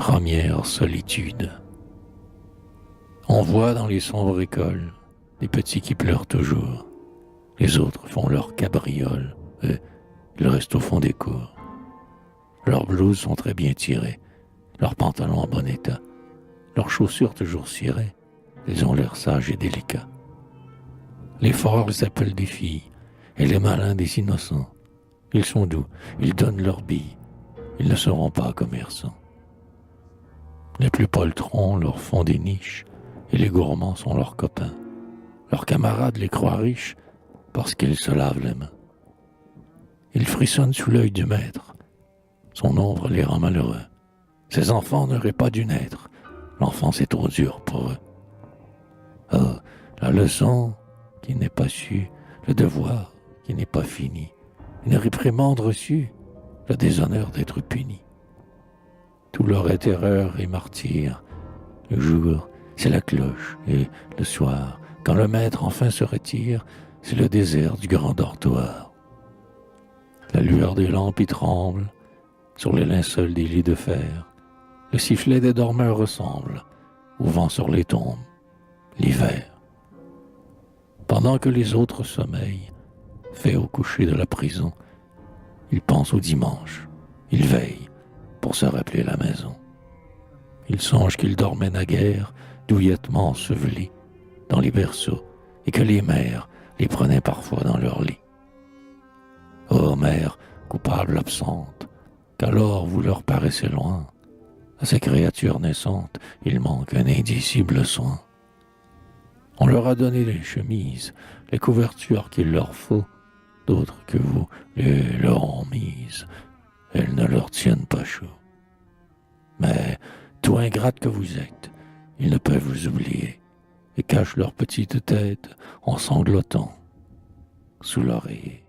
première solitude. On voit dans les sombres écoles des petits qui pleurent toujours. Les autres font leur cabriole et ils restent au fond des cours. Leurs blouses sont très bien tirées, leurs pantalons en bon état, leurs chaussures toujours cirées. Ils ont l'air sages et délicats. Les forts les appellent des filles et les malins des innocents. Ils sont doux, ils donnent leurs billes, ils ne seront pas commerçants. Les plus poltrons leur font des niches et les gourmands sont leurs copains. Leurs camarades les croient riches parce qu'ils se lavent les mains. Ils frissonnent sous l'œil du maître. Son ombre les rend malheureux. Ces enfants n'auraient pas dû naître. L'enfance est trop dure pour eux. Oh, la leçon qui n'est pas sue, le devoir qui n'est pas fini, une réprimande reçue, le déshonneur d'être puni. Tout leur est erreur et martyr. Le jour, c'est la cloche, et le soir, quand le maître enfin se retire, c'est le désert du grand dortoir. La lueur des lampes y tremble, sur les linceuls des lits de fer. Le sifflet des dormeurs ressemble au vent sur les tombes, l'hiver. Pendant que les autres sommeillent, fait au coucher de la prison, il pense au dimanche, il veille pour se rappeler la maison. Il songe qu'il dormait naguère, douillettement enseveli dans les berceaux, et que les mères les prenaient parfois dans leur lit. Ô mère, coupable absente, qu'alors vous leur paraissez loin, à ces créatures naissantes, il manque un indicible soin. On leur a donné les chemises, les couvertures qu'il leur faut, d'autres que vous les leur ont mises, elles ne leur tiennent pas chaud. Mais, tout ingrate que vous êtes, ils ne peuvent vous oublier, et cachent leur petite tête en sanglotant sous l'oreiller.